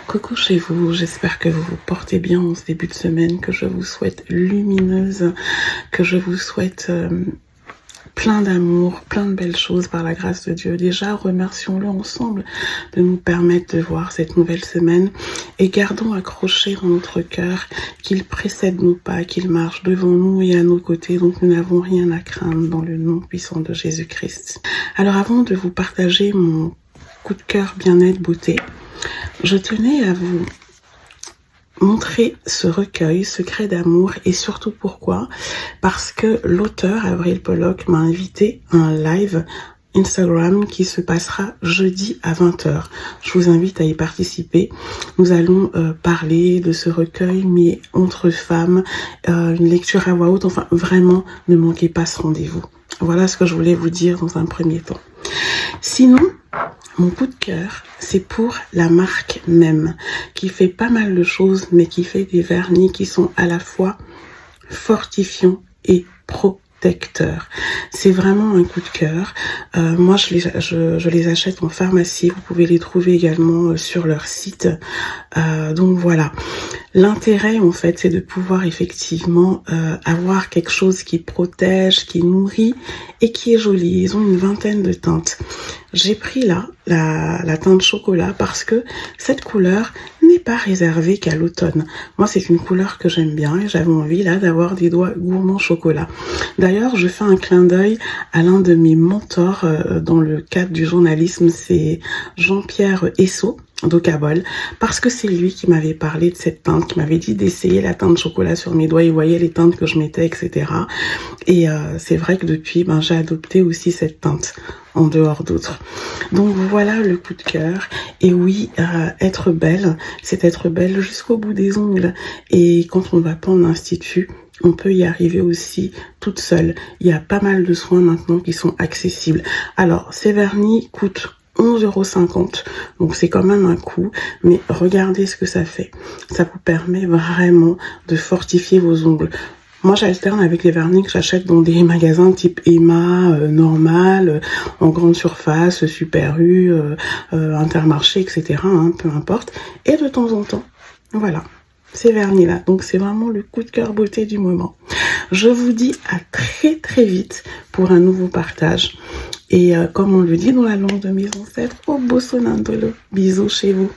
Coucou chez vous, j'espère que vous vous portez bien en ce début de semaine, que je vous souhaite lumineuse, que je vous souhaite plein d'amour, plein de belles choses par la grâce de Dieu. Déjà, remercions-le ensemble de nous permettre de voir cette nouvelle semaine et gardons accroché dans notre cœur qu'il précède nos pas, qu'il marche devant nous et à nos côtés, donc nous n'avons rien à craindre dans le nom puissant de Jésus-Christ. Alors avant de vous partager mon coup de cœur bien-être beauté, je tenais à vous montrer ce recueil, Secret d'amour, et surtout pourquoi? Parce que l'auteur Avril Pollock m'a invité à un live Instagram qui se passera jeudi à 20h. Je vous invite à y participer. Nous allons parler de ce recueil, mais entre femmes, une lecture à voix haute, enfin vraiment, ne manquez pas ce rendez-vous. Voilà ce que je voulais vous dire dans un premier temps. Sinon, mon coup de cœur, c'est pour la marque Même, qui fait pas mal de choses, mais qui fait des vernis qui sont à la fois fortifiants et protecteurs. C'est vraiment un coup de cœur. Moi, je les achète en pharmacie. Vous pouvez les trouver également sur leur site. Donc voilà. L'intérêt, en fait, c'est de pouvoir effectivement avoir quelque chose qui protège, qui nourrit et qui est joli. Ils ont une vingtaine de teintes. J'ai pris là la teinte chocolat parce que cette couleur n'est pas réservée qu'à l'automne. Moi, c'est une couleur que j'aime bien et j'avais envie là d'avoir des doigts gourmands chocolat. D'ailleurs, je fais un clin d'œil à l'un de mes mentors dans le cadre du journalisme, c'est Jean-Pierre Esso d'Ocabol, parce que c'est lui qui m'avait parlé de cette teinte, qui m'avait dit d'essayer la teinte chocolat sur mes doigts, il voyait les teintes que je mettais, etc. Et c'est vrai que depuis, j'ai adopté aussi cette teinte, en dehors d'autres. Donc voilà le coup de cœur. Et oui, être belle, c'est être belle jusqu'au bout des ongles. Et quand on ne va pas en institut, on peut y arriver aussi toute seule. Il y a pas mal de soins maintenant qui sont accessibles. Alors, ces vernis coûtent 11,50 €, donc c'est quand même un coût, mais regardez ce que ça fait. Ça vous permet vraiment de fortifier vos ongles. Moi, j'alterne avec les vernis que j'achète dans des magasins type Emma, Normal, en grande surface, Super U, Intermarché, etc. Peu importe. Et de temps en temps, voilà, ces vernis-là. Donc, c'est vraiment le coup de cœur beauté du moment. Je vous dis à très très vite pour un nouveau partage. Et comme on le dit dans la langue de mes ancêtres, au Bolsonaro, bisous chez vous.